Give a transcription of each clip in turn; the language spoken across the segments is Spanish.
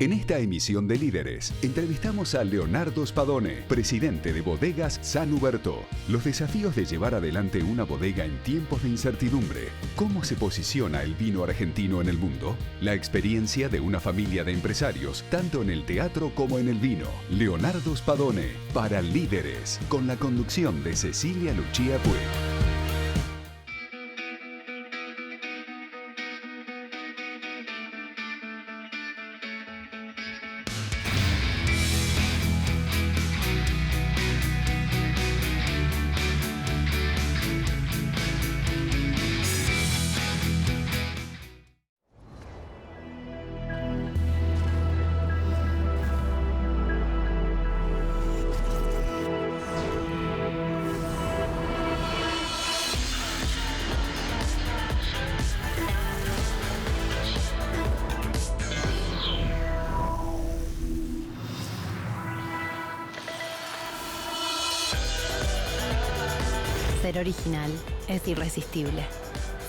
En esta emisión de Líderes, entrevistamos a Leonardo Spadone, presidente de Bodegas San Huberto. Los desafíos de llevar adelante una bodega en tiempos de incertidumbre. ¿Cómo se posiciona el vino argentino en el mundo? La experiencia de una familia de empresarios, tanto en el teatro como en el vino. Leonardo Spadone, para Líderes, con la conducción de Cecilia Lucía Puig. Ser original es irresistible.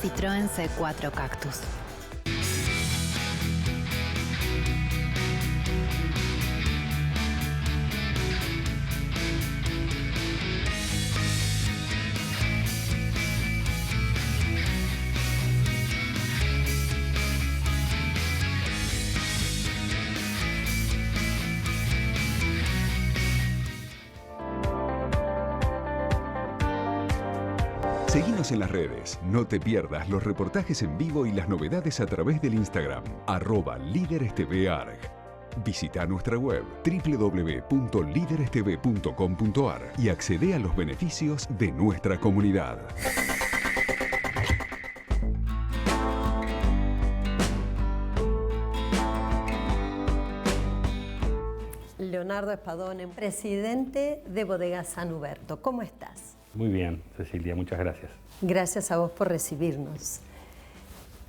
Citroën C4 Cactus. Seguinos en las redes, no te pierdas los reportajes en vivo y las novedades a través del Instagram, @LíderesTVArg. Visita nuestra web www.liderestv.com.ar y accede a los beneficios de nuestra comunidad. Leonardo Spadone, presidente de Bodegas San Huberto. ¿Cómo estás? Muy bien, Cecilia, muchas gracias. Gracias a vos por recibirnos.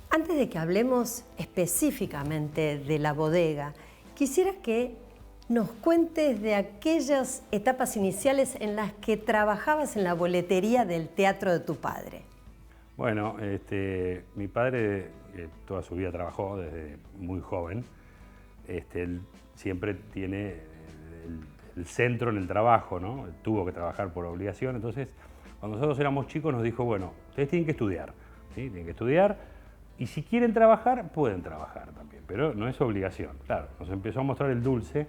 Antes de que hablemos específicamente de la bodega, quisiera que nos cuentes de aquellas etapas iniciales en las que trabajabas en la boletería del teatro de tu padre. Bueno, mi padre toda su vida trabajó desde muy joven. Él siempre tiene el centro en el trabajo, ¿no? Tuvo que trabajar por obligación. Entonces, cuando nosotros éramos chicos nos dijo, bueno, ustedes tienen que estudiar, ¿sí? Tienen que estudiar y si quieren trabajar, pueden trabajar también, pero no es obligación. Claro, nos empezó a mostrar el dulce,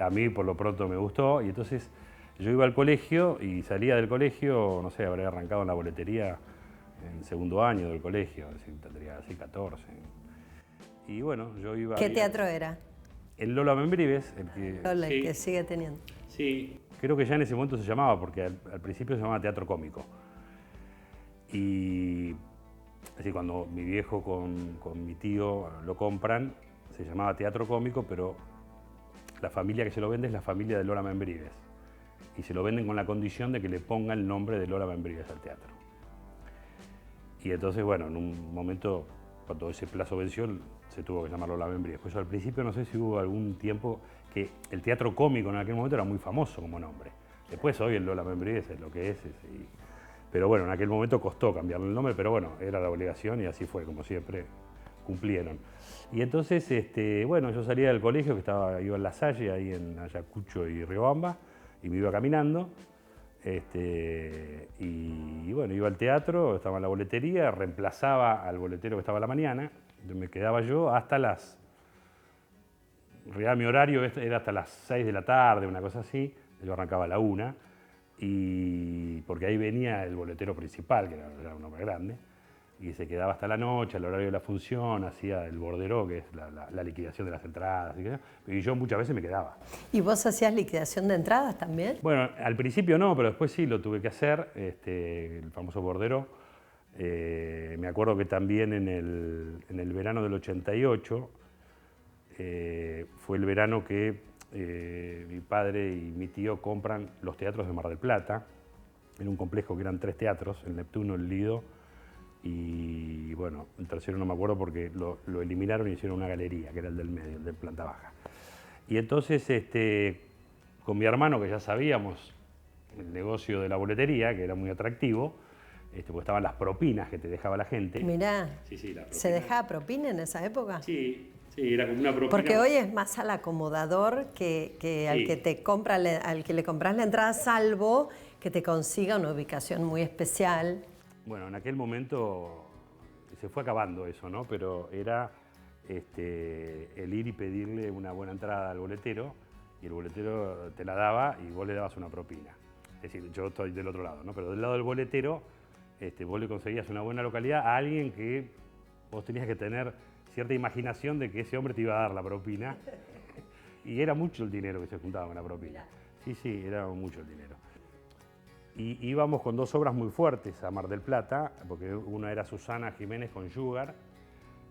a mí por lo pronto me gustó y entonces yo iba al colegio y salía del colegio, no sé, habría arrancado en la boletería en segundo año del colegio, es decir, tendría así 14. Y bueno, yo iba... ¿Qué teatro era? El Lola Membrives, el que sigue teniendo. Sí, creo que ya en ese momento se llamaba, porque al principio se llamaba Teatro Cómico. Y así cuando mi viejo con mi tío lo compran, se llamaba Teatro Cómico, pero la familia que se lo vende es la familia de Lola Membrives. Y se lo venden con la condición de que le pongan el nombre de Lola Membrives al teatro. Y entonces, bueno, en un momento, cuando ese plazo venció, se tuvo que llamar Lola Membrives. Pues al principio no sé si hubo algún tiempo que el teatro cómico en aquel momento era muy famoso como nombre. Después hoy el Lola Membrives es lo que es. Pero bueno, en aquel momento costó cambiarle el nombre, pero bueno, era la obligación y así fue, como siempre, cumplieron. Y entonces, bueno, yo salía del colegio, que iba en La Salle, ahí en Ayacucho y Riobamba, y me iba caminando. Y bueno, iba al teatro, estaba en la boletería, reemplazaba al boletero que estaba a la mañana, me quedaba yo hasta en realidad mi horario era hasta las 6 de la tarde, una cosa así, yo arrancaba a la 1, y porque ahí venía el boletero principal, que era un hombre grande, y se quedaba hasta la noche, al horario de la función, hacía el bordero, que es la liquidación de las entradas, y yo muchas veces me quedaba. ¿Y vos hacías liquidación de entradas también? Bueno, al principio no, pero después sí lo tuve que hacer, el famoso bordero. Me acuerdo que también en el verano del 88, fue el verano que mi padre y mi tío compran los teatros de Mar del Plata, en un complejo que eran 3 teatros, el Neptuno, el Lido, y bueno, el tercero no me acuerdo porque lo eliminaron y hicieron una galería, que era el del medio, el de planta baja. Y entonces, con mi hermano, que ya sabíamos el negocio de la boletería, que era muy atractivo, porque estaban las propinas que te dejaba la gente. Mirá, Sí, la ¿se dejaba propina en esa época? Sí, Sí, era como una propina. Porque hoy es más al acomodador que al Sí. que te compra, al que le compras la entrada, salvo que te consiga una ubicación muy especial. Bueno, en aquel momento se fue acabando eso, ¿no? Pero era el ir y pedirle una buena entrada al boletero, y el boletero te la daba y vos le dabas una propina. Es decir, yo estoy del otro lado, ¿no? Pero del lado del boletero, vos le conseguías una buena localidad a alguien que vos tenías que tener cierta imaginación de que ese hombre te iba a dar la propina. Y era mucho el dinero que se juntaba con la propina. Sí, sí, era mucho el dinero. Y íbamos con dos obras muy fuertes a Mar del Plata, porque una era Susana Jiménez con Sugar,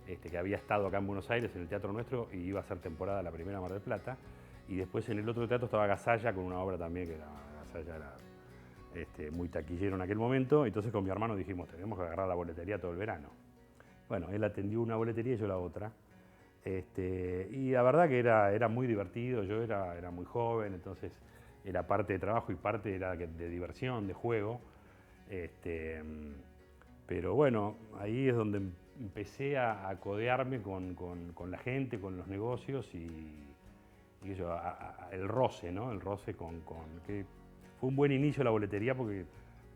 que había estado acá en Buenos Aires, en el Teatro Nuestro, y iba a ser temporada la primera Mar del Plata. Y después en el otro teatro estaba Gasalla con una obra también, que era, Gasalla era muy taquillero en aquel momento. Entonces con mi hermano dijimos, tenemos que agarrar la boletería todo el verano. Bueno, él atendió una boletería y yo la otra. Y la verdad que era muy divertido, yo era muy joven, entonces era parte de trabajo y parte era de diversión, de juego. Pero bueno, ahí es donde empecé a codearme con la gente, con los negocios y eso, el roce, ¿no? El roce que fue un buen inicio la boletería porque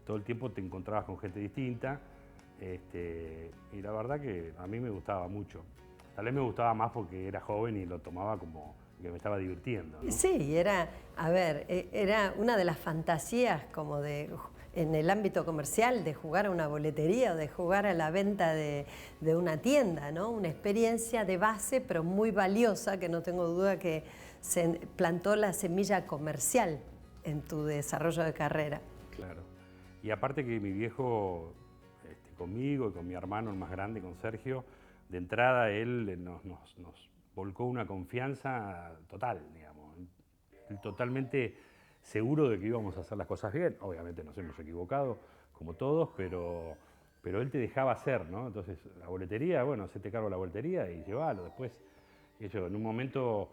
todo el tiempo te encontrabas con gente distinta. Y la verdad que a mí me gustaba mucho. Tal vez me gustaba más porque era joven y lo tomaba como que me estaba divirtiendo, ¿no? Sí, era una de las fantasías como en el ámbito comercial de jugar a una boletería o de jugar a la venta de una tienda, ¿no? Una experiencia de base, pero muy valiosa, que no tengo duda que se plantó la semilla comercial en tu desarrollo de carrera. Claro. Y aparte que mi viejo, conmigo y con mi hermano, el más grande, con Sergio, de entrada él nos volcó una confianza total, digamos. Totalmente seguro de que íbamos a hacer las cosas bien. Obviamente nos hemos equivocado, como todos, pero él te dejaba hacer, ¿no? Entonces, la boletería, bueno, hacete cargo de la boletería y llevalo. Después, en un momento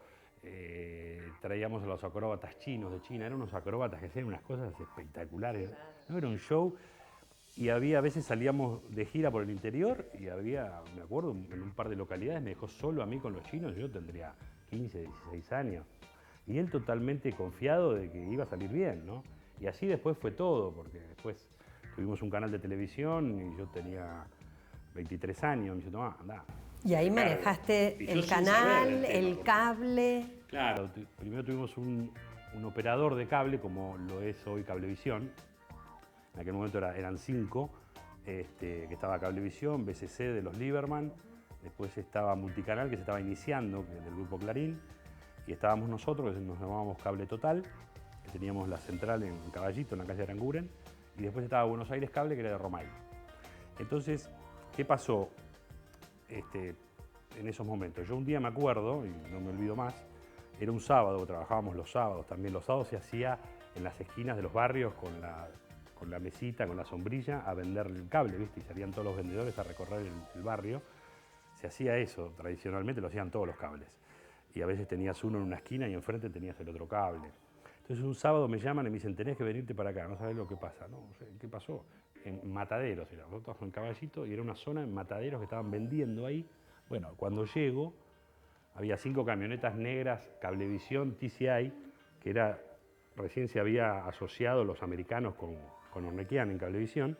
traíamos a los acróbatas chinos de China. Eran unos acróbatas que hacían unas cosas espectaculares, ¿no? Era un show. Y a veces salíamos de gira por el interior y me acuerdo, en un par de localidades me dejó solo a mí con los chinos, yo tendría 15, 16 años. Y él totalmente confiado de que iba a salir bien, ¿no? Y así después fue todo, porque después tuvimos un canal de televisión y yo tenía 23 años, me dice, tomá, andá. Y ahí manejaste el canal, el cable. Claro, primero tuvimos un operador de cable, como lo es hoy Cablevisión. En aquel momento eran 5, que estaba Cablevisión, BCC de los Lieberman, después estaba Multicanal, que se estaba iniciando, que es del grupo Clarín, y estábamos nosotros, que nos llamábamos Cable Total, que teníamos la central en Caballito, en la calle Aranguren, y después estaba Buenos Aires Cable, que era de Romay. Entonces, ¿qué pasó en esos momentos? Yo un día me acuerdo, y no me olvido más, era un sábado, trabajábamos los sábados también. Los sábados se hacía en las esquinas de los barrios con la mesita, con la sombrilla, a vender el cable, ¿viste? Y salían todos los vendedores a recorrer el barrio. Se hacía eso, tradicionalmente lo hacían todos los cables. Y a veces tenías uno en una esquina y enfrente tenías el otro cable. Entonces un sábado me llaman y me dicen, tenés que venirte para acá, no sabés lo que pasa. No sé, ¿qué pasó? En Mataderos, era, nosotros en Caballito, y era una zona en Mataderos que estaban vendiendo ahí. Bueno, cuando llego, había 5 camionetas negras, Cablevisión, TCI, que recién se había asociado los americanos con Ornequian en Cablevisión.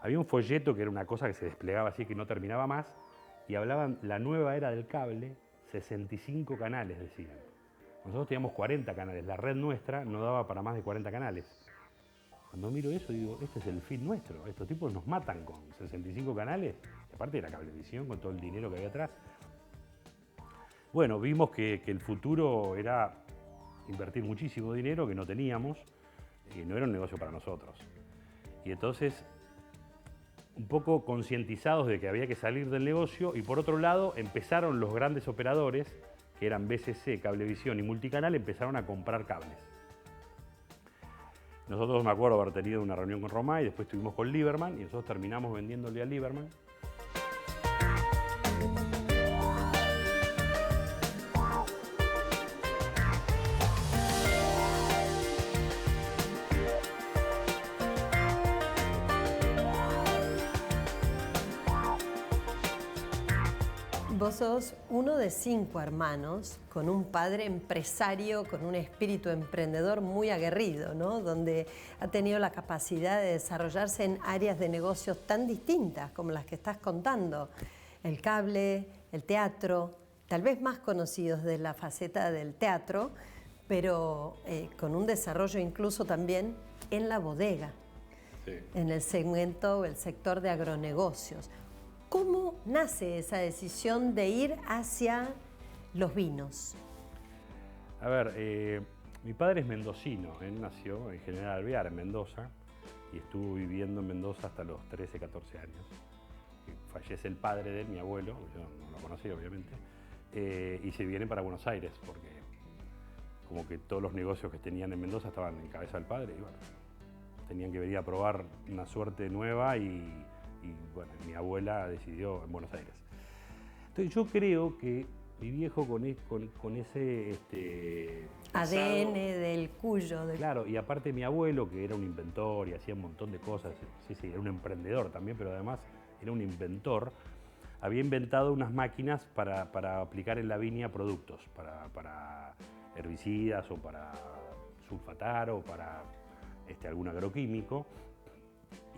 Había un folleto que era una cosa que se desplegaba así, que no terminaba más, y hablaban la nueva era del cable, 65 canales decían. Nosotros teníamos 40 canales, la red nuestra no daba para más de 40 canales. Cuando miro eso digo, este es el fin nuestro, estos tipos nos matan con 65 canales, y aparte era Cablevisión con todo el dinero que había atrás. Bueno, vimos que el futuro era invertir muchísimo dinero que no teníamos, y no era un negocio para nosotros. Y entonces, un poco concientizados de que había que salir del negocio, y por otro lado empezaron los grandes operadores, que eran BCC, Cablevisión y Multicanal, empezaron a comprar cables. Nosotros, me acuerdo haber tenido una reunión con Romay, después estuvimos con Lieberman, y nosotros terminamos vendiéndole a Lieberman. Vos sos uno de 5 hermanos, con un padre empresario, con un espíritu emprendedor muy aguerrido, ¿no? Donde ha tenido la capacidad de desarrollarse en áreas de negocios tan distintas como las que estás contando. El cable, el teatro, tal vez más conocidos de la faceta del teatro, pero con un desarrollo incluso también en la bodega, sí, en el segmento, el sector de agronegocios. ¿Cómo nace esa decisión de ir hacia los vinos? A ver, mi padre es mendocino. Él nació en General Alvear, en Mendoza, y estuvo viviendo en Mendoza hasta los 13, 14 años. Fallece el padre de él, mi abuelo, yo no lo conocí obviamente, y se viene para Buenos Aires, porque como que todos los negocios que tenían en Mendoza estaban en cabeza del padre, y bueno, tenían que venir a probar una suerte nueva y bueno, mi abuela decidió en Buenos Aires. Entonces yo creo que mi viejo con ese ADN del Cuyo. Claro, y aparte mi abuelo, que era un inventor y hacía un montón de cosas, sí, era un emprendedor también, pero además era un inventor, había inventado unas máquinas para aplicar en la viña productos, para herbicidas o para sulfatar o para algún agroquímico.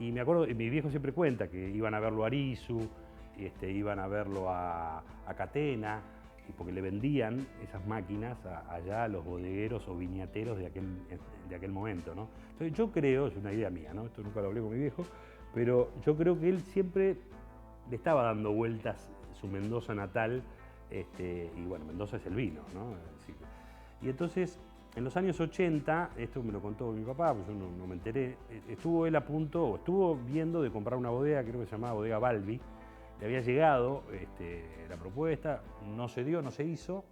Y me acuerdo, mi viejo siempre cuenta que iban a verlo a Arizu, iban a verlo a Catena, y porque le vendían esas máquinas allá a los bodegueros o viñateros de aquel momento, ¿no? Entonces yo creo, es una idea mía, ¿no? Esto nunca lo hablé con mi viejo, pero yo creo que él siempre le estaba dando vueltas su Mendoza natal, y bueno, Mendoza es el vino, ¿no? Y entonces, en los años 80, esto me lo contó mi papá, pues yo no me enteré, estuvo él a punto, o estuvo viendo de comprar una bodega, creo que se llamaba Bodega Balbi. Le había llegado la propuesta, no se dio, no se hizo.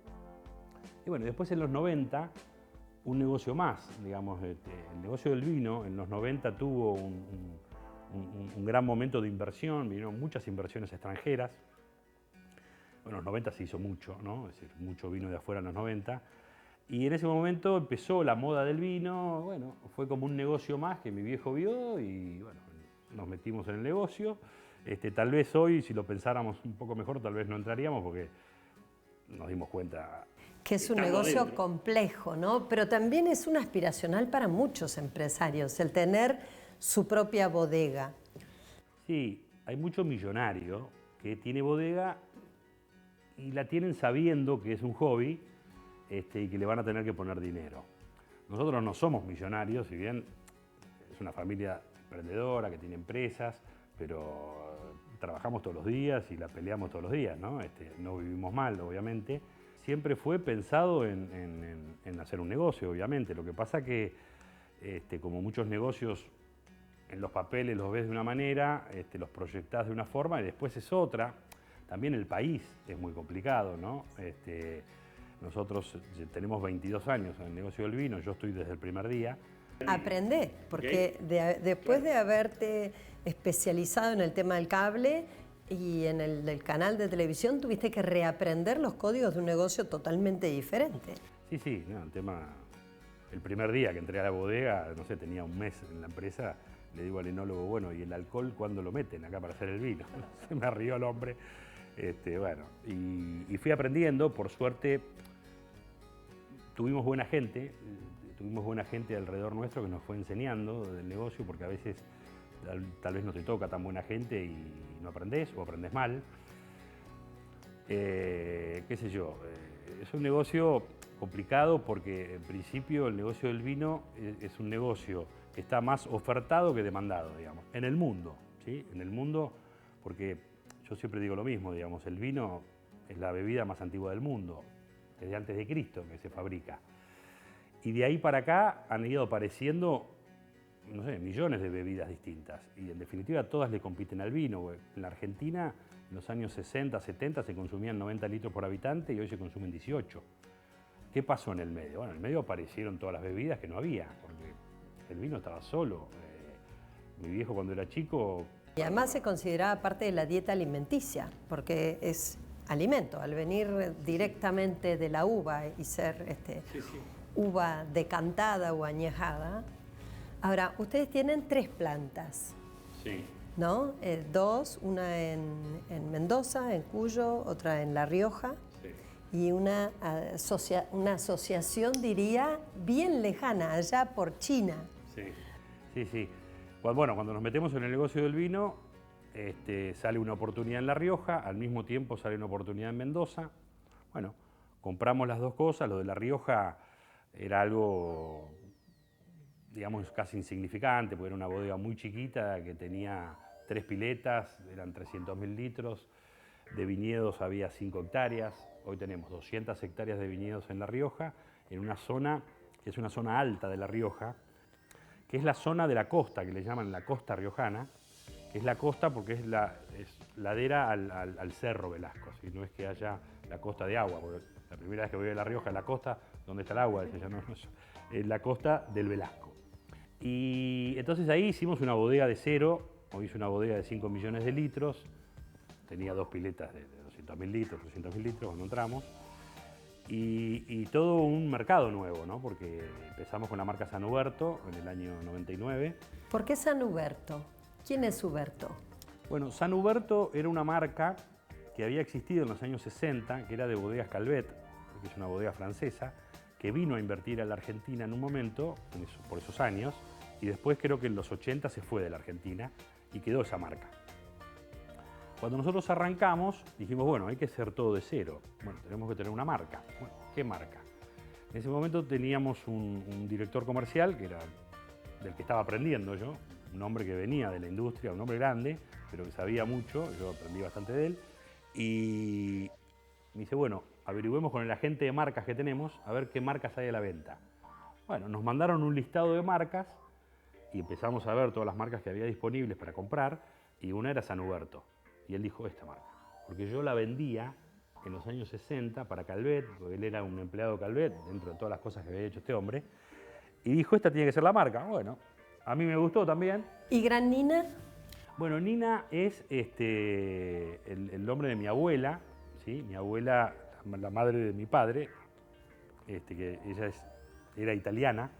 Y bueno, después en los 90, un negocio más, digamos, el negocio del vino, en los 90 tuvo un gran momento de inversión, vinieron muchas inversiones extranjeras. Bueno, en los 90 se hizo mucho, ¿no? Es decir, mucho vino de afuera en los 90. Y en ese momento empezó la moda del vino, bueno, fue como un negocio más que mi viejo vio y bueno, nos metimos en el negocio. Tal vez hoy, si lo pensáramos un poco mejor, tal vez no entraríamos porque nos dimos cuenta. Que es un negocio complejo, ¿no? Pero también es un aspiracional para muchos empresarios, el tener su propia bodega. Sí, hay mucho millonario que tiene bodega y la tienen sabiendo que es un hobby, y que le van a tener que poner dinero. Nosotros no somos millonarios, si bien es una familia emprendedora que tiene empresas, pero trabajamos todos los días y la peleamos todos los días, ¿no? No vivimos mal, obviamente. Siempre fue pensado en hacer un negocio, obviamente. Lo que pasa que, como muchos negocios, en los papeles los ves de una manera, los proyectás de una forma y después es otra. También el país es muy complicado, ¿no? Nosotros tenemos 22 años en el negocio del vino, yo estoy desde el primer día. Aprendé, porque después de haberte especializado en el tema del cable y en el del canal de televisión, tuviste que reaprender los códigos de un negocio totalmente diferente. Sí, no, el primer día que entré a la bodega, no sé, tenía un mes en la empresa, le digo al enólogo, bueno, ¿y el alcohol cuándo lo meten acá para hacer el vino? Se me rió el hombre. Bueno, y fui aprendiendo, por suerte tuvimos buena gente alrededor nuestro que nos fue enseñando del negocio, porque a veces tal vez no te toca tan buena gente y no aprendés o aprendés mal. Qué sé yo, es un negocio complicado porque en principio el negocio del vino es un negocio que está más ofertado que demandado, digamos, en el mundo, ¿sí? En el mundo, porque yo siempre digo lo mismo, digamos, el vino es la bebida más antigua del mundo, desde antes de Cristo que se fabrica. Y de ahí para acá han ido apareciendo, no sé, millones de bebidas distintas. Y en definitiva todas le compiten al vino. En la Argentina, en los años 60, 70, se consumían 90 litros por habitante y hoy se consumen 18. ¿Qué pasó en el medio? Bueno, en el medio aparecieron todas las bebidas que no había, porque el vino estaba solo. Mi viejo cuando era chico... Y además se consideraba parte de la dieta alimenticia, porque es alimento, al venir directamente de la uva y ser uva decantada o añejada. Ahora, ustedes tienen 3 plantas. Sí. ¿no? Dos, una en Mendoza, en Cuyo, otra en La Rioja. Sí. Y una asociación, diría, bien lejana, allá por China. Sí, sí, sí. Bueno, cuando nos metemos en el negocio del vino, sale una oportunidad en La Rioja, al mismo tiempo sale una oportunidad en Mendoza. Bueno, compramos las dos cosas. Lo de La Rioja era algo, digamos, casi insignificante, porque era una bodega muy chiquita que tenía 3 piletas, eran 300.000 litros. De viñedos había 5 hectáreas. Hoy tenemos 200 hectáreas de viñedos en La Rioja, en una zona que es una zona alta de La Rioja, que es la zona de la costa, que le llaman la costa riojana, que es la costa porque es ladera al Cerro Velasco, ¿sí? No es que haya la costa de agua, porque la primera vez que voy a La Rioja, en la costa, donde está el agua, es la costa del Velasco. Y entonces ahí hicimos una bodega de cero. Hoy hice una bodega de 5 millones de litros, tenía 2 piletas de 200.000 litros, 300.000 litros cuando entramos, y todo un mercado nuevo, ¿no? Porque empezamos con la marca San Huberto en el año 99. ¿Por qué San Huberto? ¿Quién es Huberto? Bueno, San Huberto era una marca que había existido en los años 60, que era de Bodegas Calvet, que es una bodega francesa, que vino a invertir a la Argentina en un momento, por esos años, y después creo que en los 80 se fue de la Argentina y quedó esa marca. Cuando nosotros arrancamos, dijimos, bueno, hay que hacer todo de cero. Bueno, tenemos que tener una marca. Bueno, ¿qué marca? En ese momento teníamos un director comercial, que era del que estaba aprendiendo yo, un hombre que venía de la industria, un hombre grande, pero que sabía mucho, yo aprendí bastante de él, y me dice, bueno, averigüemos con el agente de marcas que tenemos, a ver qué marcas hay a la venta. Bueno, nos mandaron un listado de marcas, y empezamos a ver todas las marcas que había disponibles para comprar, y una era San Huberto. Y él dijo, esta marca, porque yo la vendía en los años 60 para Calvet, porque él era un empleado de Calvet, dentro de todas las cosas que había hecho este hombre, y dijo, esta tiene que ser la marca. Bueno, a mí me gustó también. ¿Y Gran Nina? Bueno, Nina es el nombre de mi abuela, ¿sí? Mi abuela, la madre de mi padre, que ella era italiana.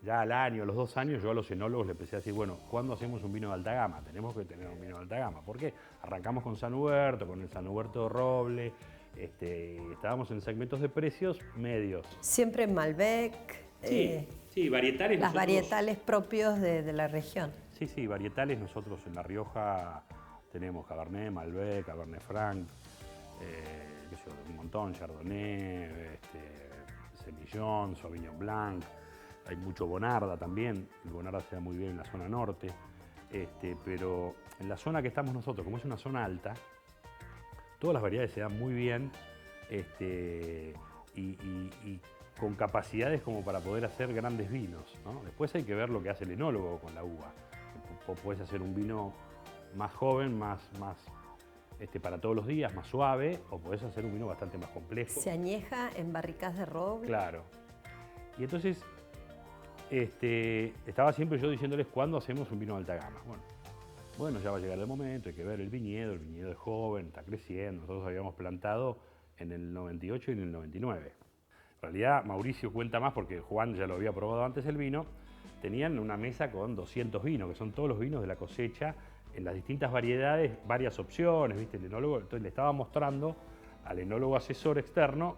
Ya al año, a los 2 años, yo a los enólogos le empecé a decir, bueno, ¿cuándo hacemos un vino de alta gama? Tenemos que tener un vino de alta gama. ¿Por qué? Arrancamos con San Huberto, con el San Huberto Roble, estábamos en segmentos de precios medios. Siempre Malbec. Sí, varietales. Las varietales propios de la región. Sí, varietales. Nosotros en La Rioja tenemos Cabernet, Malbec, Cabernet Franc, un montón, Chardonnay, Semillón, Sauvignon Blanc. Hay mucho Bonarda también, el Bonarda se da muy bien en la zona norte, pero en la zona que estamos nosotros, como es una zona alta, todas las variedades se dan muy bien y con capacidades como para poder hacer grandes vinos, ¿no? Después hay que ver lo que hace el enólogo con la uva. Puedes hacer un vino más joven, más para todos los días, más suave, o podés hacer un vino bastante más complejo. ¿Se añeja en barricas de roble? Claro. Y entonces estaba siempre yo diciéndoles cuándo hacemos un vino de alta gama. Bueno, ya va a llegar el momento, hay que ver el viñedo es joven, está creciendo. Nosotros habíamos plantado en el 98 y en el 99. En realidad Mauricio cuenta más porque Juan ya lo había probado antes el vino. Tenían una mesa con 200 vinos, que son todos los vinos de la cosecha, en las distintas variedades, varias opciones, ¿viste? El enólogo, entonces le estaba mostrando al enólogo asesor externo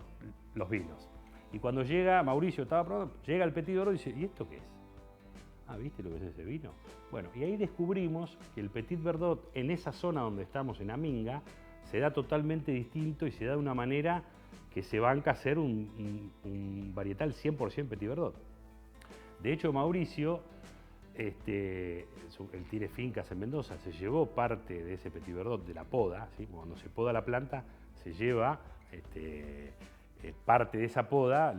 los vinos. Y cuando llega, Mauricio estaba probando, llega el Petit Verdot y dice, ¿y esto qué es? Ah, ¿viste lo que es ese vino? Bueno, y ahí descubrimos que el Petit Verdot, en esa zona donde estamos, en Aminga, se da totalmente distinto y se da de una manera que se banca a hacer un varietal 100% Petit Verdot. De hecho, Mauricio, él tiene fincas en Mendoza, se llevó parte de ese Petit Verdot de la poda, ¿sí? Cuando se poda la planta, se lleva parte de esa poda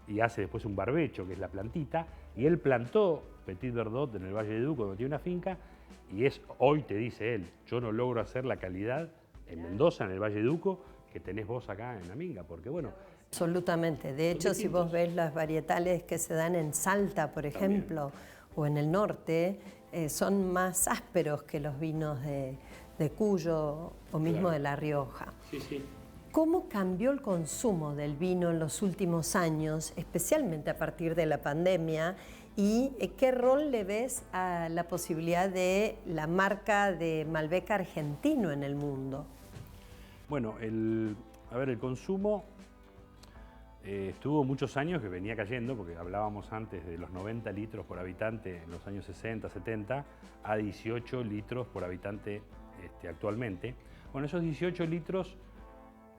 y hace después un barbecho, que es la plantita, y él plantó Petit Verdot en el Valle de Duco, donde tiene una finca, y hoy te dice él, yo no logro hacer la calidad en Mendoza, en el Valle de Duco, que tenés vos acá en Aminga, porque bueno... Absolutamente. De hecho, si vos ves las varietales que se dan en Salta, por ejemplo, o en el norte, son más ásperos que los vinos de Cuyo o mismo de La Rioja. Sí. ¿Cómo cambió el consumo del vino en los últimos años, especialmente a partir de la pandemia? ¿Y qué rol le ves a la posibilidad de la marca de Malbec argentino en el mundo? Bueno, el consumo estuvo muchos años que venía cayendo, porque hablábamos antes de los 90 litros por habitante en los años 60, 70, a 18 litros por habitante actualmente. Bueno, esos 18 litros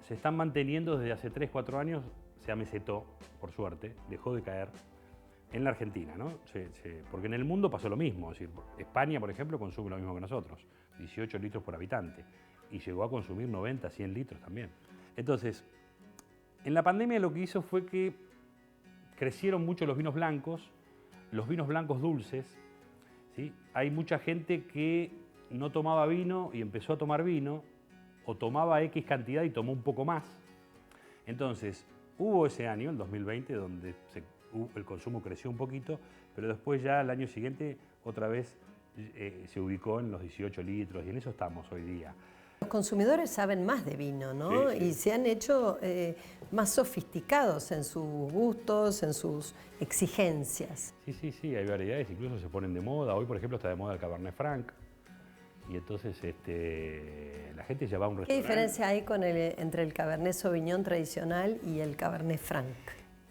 se están manteniendo desde hace 3, 4 años, se amesetó, por suerte, dejó de caer en la Argentina, ¿no? Porque en el mundo pasó lo mismo, es decir, España, por ejemplo, consume lo mismo que nosotros, 18 litros por habitante, y llegó a consumir 90, 100 litros también. Entonces, en la pandemia lo que hizo fue que crecieron mucho los vinos blancos dulces, ¿sí? Hay mucha gente que no tomaba vino y empezó a tomar vino, o tomaba X cantidad y tomó un poco más. Entonces, hubo ese año, el 2020, donde el consumo creció un poquito, pero después ya el año siguiente otra vez se ubicó en los 18 litros y en eso estamos hoy día. Los consumidores saben más de vino, ¿no? Sí, sí. Y se han hecho más sofisticados en sus gustos, en sus exigencias. Sí, hay variedades, incluso se ponen de moda. Hoy, por ejemplo, está de moda el Cabernet Franc. Y entonces la gente ya va a un restaurante. ¿Qué diferencia hay entre el Cabernet Sauvignon tradicional y el Cabernet Franc?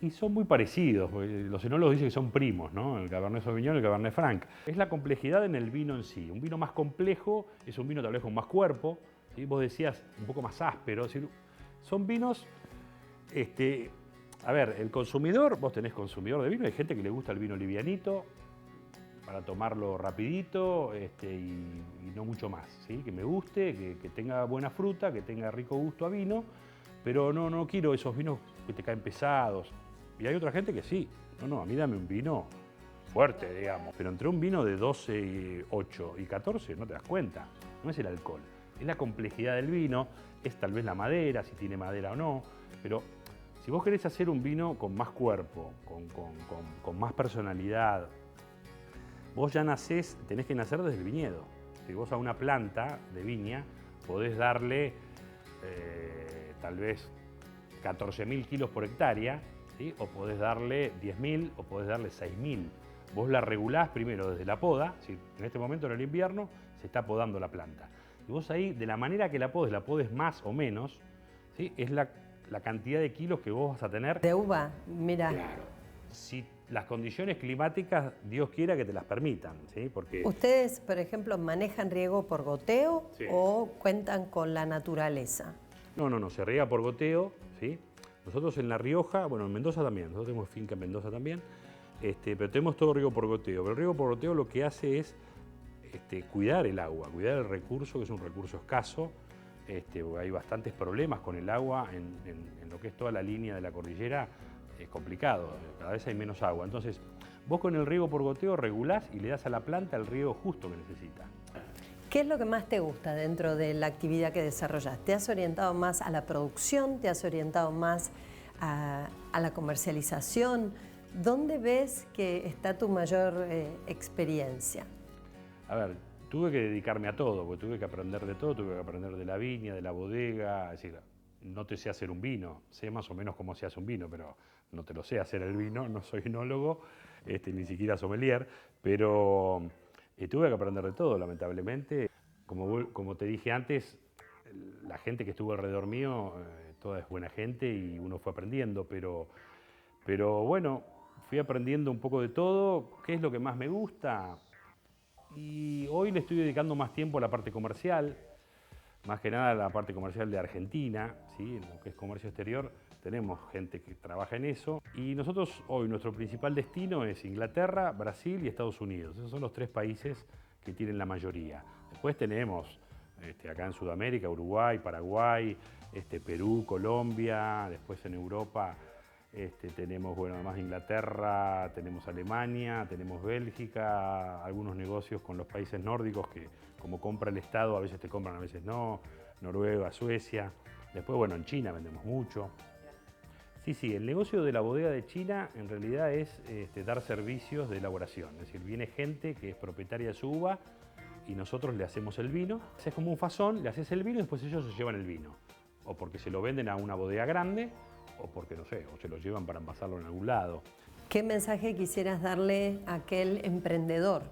Y son muy parecidos, los enólogos dicen que son primos, ¿no? El Cabernet Sauvignon y el Cabernet Franc. Es la complejidad en el vino en sí. Un vino más complejo es un vino tal vez con más cuerpo, ¿sí? Vos decías un poco más áspero. Es decir, son vinos, a ver, el consumidor, vos tenés consumidor de vino, hay gente que le gusta el vino livianito, para tomarlo rapidito y no mucho más, ¿sí? Que me guste, que tenga buena fruta, que tenga rico gusto a vino, pero no quiero esos vinos que te caen pesados. Y hay otra gente que sí, a mí dame un vino fuerte, digamos. Pero entre un vino de 12, 8 y 14 no te das cuenta, no es el alcohol, es la complejidad del vino, es tal vez la madera, si tiene madera o no, pero si vos querés hacer un vino con más cuerpo, con más personalidad, vos ya tenés que nacer desde el viñedo. Si vos a una planta de viña podés darle tal vez 14.000 kilos por hectárea, ¿sí? O podés darle 10.000 o podés darle 6.000. Vos la regulás primero desde la poda, ¿sí? En este momento en el invierno se está podando la planta. Y vos ahí, de la manera que la podes más o menos, ¿sí? Es la cantidad de kilos que vos vas a tener. De uva, mira. Claro. Si las condiciones climáticas, Dios quiera que te las permitan, ¿sí? Porque ¿Ustedes, por ejemplo, manejan riego por goteo Sí. o cuentan con la naturaleza? No, se riega por goteo, ¿sí? Nosotros en La Rioja, bueno, en Mendoza también, nosotros tenemos finca en Mendoza también, pero tenemos todo riego por goteo. Pero el riego por goteo lo que hace es cuidar el agua, cuidar el recurso, que es un recurso escaso. Hay bastantes problemas con el agua en lo que es toda la línea de la cordillera, es complicado, cada vez hay menos agua. Entonces, vos con el riego por goteo regulás y le das a la planta el riego justo que necesita. ¿Qué es lo que más te gusta dentro de la actividad que desarrollas? ¿Te has orientado más a la producción? ¿Te has orientado más a la comercialización? ¿Dónde ves que está tu mayor experiencia? A ver, tuve que dedicarme a todo, porque tuve que aprender de todo, tuve que aprender de la viña, de la bodega, es decir, no te sé hacer un vino, sé más o menos cómo se hace un vino, pero no te lo sé hacer el vino, no soy enólogo, ni siquiera sommelier, pero tuve que aprender de todo, lamentablemente. Como te dije antes, la gente que estuvo alrededor mío, toda es buena gente y uno fue aprendiendo, pero bueno, fui aprendiendo un poco de todo. ¿Qué es lo que más me gusta? Y hoy le estoy dedicando más tiempo a la parte comercial, más que nada a la parte comercial de Argentina, ¿sí? En lo que es comercio exterior tenemos gente que trabaja en eso. Y nosotros hoy nuestro principal destino es Inglaterra, Brasil y Estados Unidos. Esos son los 3 países que tienen la mayoría. Después tenemos acá en Sudamérica, Uruguay, Paraguay, Perú, Colombia. Después en Europa tenemos, bueno, además Inglaterra, tenemos Alemania, tenemos Bélgica, algunos negocios con los países nórdicos que como compra el Estado a veces te compran, a veces no, Noruega, Suecia. Después, bueno, en China vendemos mucho. Sí, el negocio de la bodega de China en realidad es dar servicios de elaboración. Es decir, viene gente que es propietaria de su uva y nosotros le hacemos el vino. Es como un fasón, le haces el vino y después ellos se llevan el vino. O porque se lo venden a una bodega grande, o porque, no sé, o se lo llevan para envasarlo en algún lado. ¿Qué mensaje quisieras darle a aquel emprendedor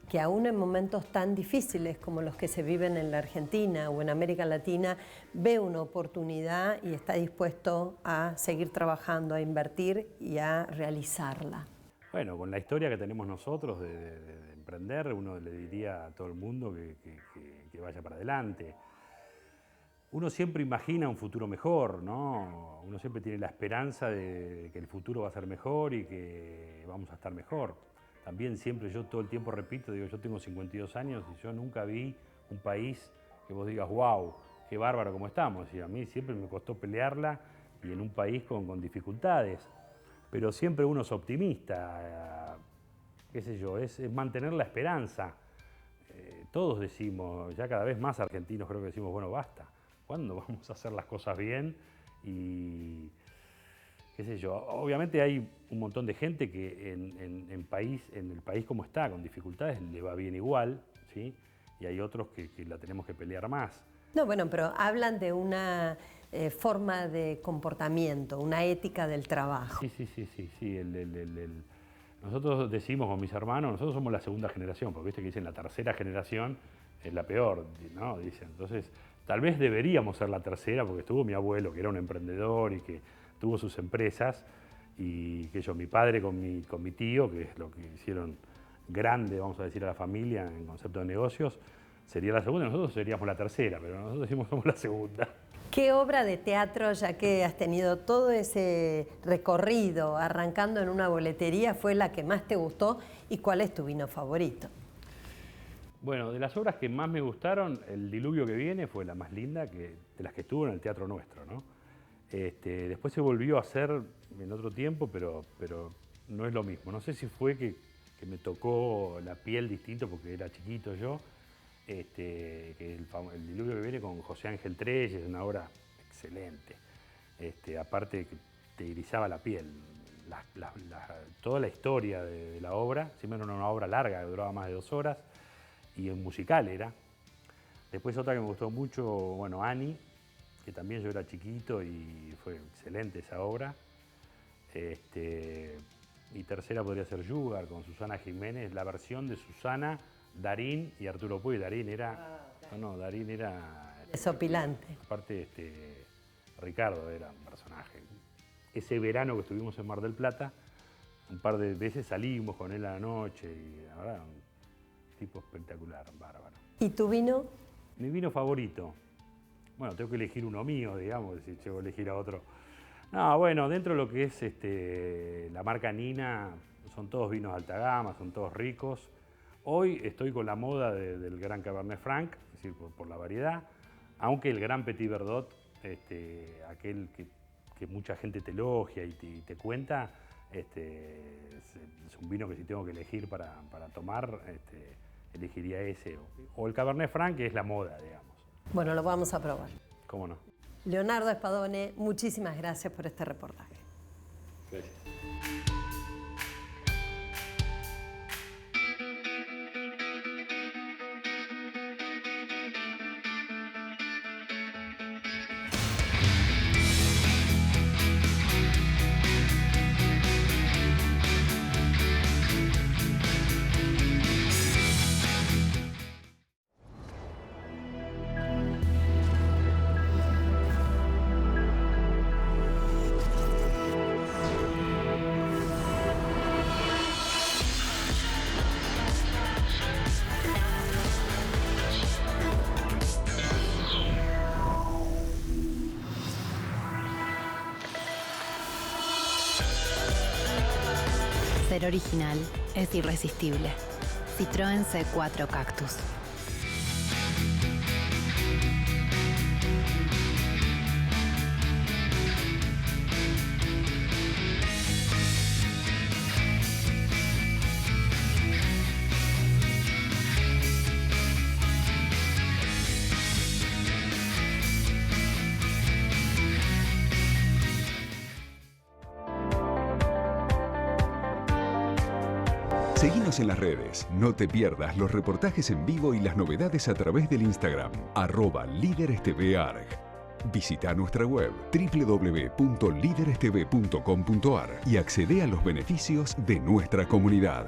que aún en momentos tan difíciles como los que se viven en la Argentina o en América Latina ve una oportunidad y está dispuesto a seguir trabajando, a invertir y a realizarla? Bueno, con la historia que tenemos nosotros de emprender, uno le diría a todo el mundo que vaya para adelante. Uno siempre imagina un futuro mejor, ¿no? Uno siempre tiene la esperanza de que el futuro va a ser mejor y que vamos a estar mejor. También siempre yo todo el tiempo repito, digo, yo tengo 52 años y yo nunca vi un país que vos digas, wow, qué bárbaro como estamos. Y a mí siempre me costó pelearla y en un país con dificultades. Pero siempre uno es optimista, qué sé yo, es mantener la esperanza. Todos decimos, ya cada vez más argentinos creo que decimos, bueno, basta. ¿Cuándo vamos a hacer las cosas bien? Y qué sé yo, obviamente hay un montón de gente que en el país como está, con dificultades, le va bien igual, ¿sí? Y hay otros que la tenemos que pelear más. No, bueno, pero hablan de una forma de comportamiento, una ética del trabajo. Sí. Nosotros decimos con mis hermanos, nosotros somos la segunda generación, porque viste que dicen la tercera generación es la peor, ¿no? Dicen, entonces tal vez deberíamos ser la tercera, porque estuvo mi abuelo, que era un emprendedor y que tuvo sus empresas, y que mi padre con mi tío, que es lo que hicieron grande, vamos a decir, a la familia en concepto de negocios, sería la segunda, nosotros seríamos la tercera, pero nosotros decimos somos la segunda. ¿Qué obra de teatro, ya que has tenido todo ese recorrido arrancando en una boletería, fue la que más te gustó y cuál es tu vino favorito? Bueno, de las obras que más me gustaron, El diluvio que viene fue la más linda de las que estuvo en el Teatro Nuestro, ¿no? Después se volvió a hacer en otro tiempo, pero no es lo mismo. No sé si fue que me tocó la piel distinto porque era chiquito yo, que el diluvio que viene con José Ángel Trelles, es una obra excelente. Aparte que te erizaba la piel. Toda la historia de la obra, siempre era una obra larga, que duraba más de 2 horas, y en musical era. Después otra que me gustó mucho, bueno, Annie, que también yo era chiquito y fue excelente esa obra. Y tercera podría ser Yugar, con Susana Jiménez, la versión de Susana, Darín y Arturo Puig. Darín era... Darín era... Desopilante. Aparte, Ricardo era un personaje. Ese verano que estuvimos en Mar del Plata, un par de veces salimos con él a la noche y la verdad, un tipo espectacular, bárbaro. ¿Y tu vino? Mi vino favorito. Bueno, tengo que elegir uno mío, digamos, si llego a elegir a otro. No, bueno, dentro de lo que es la marca Nina, son todos vinos de alta gama, son todos ricos. Hoy estoy con la moda del Gran Cabernet Franc, es decir, por la variedad, aunque el Gran Petit Verdot, aquel que mucha gente te elogia y te cuenta, es un vino que si tengo que elegir para tomar, elegiría ese. O el Cabernet Franc, que es la moda, digamos. Bueno, lo vamos a probar. ¿Cómo no? Leonardo Spadone, muchísimas gracias por este reportaje. Gracias. Ser original es irresistible. Citroën C4 Cactus. Seguinos en las redes, no te pierdas los reportajes en vivo y las novedades a través del Instagram, @LíderesTVArg. Visita nuestra web www.liderestv.com.ar y accede a los beneficios de nuestra comunidad.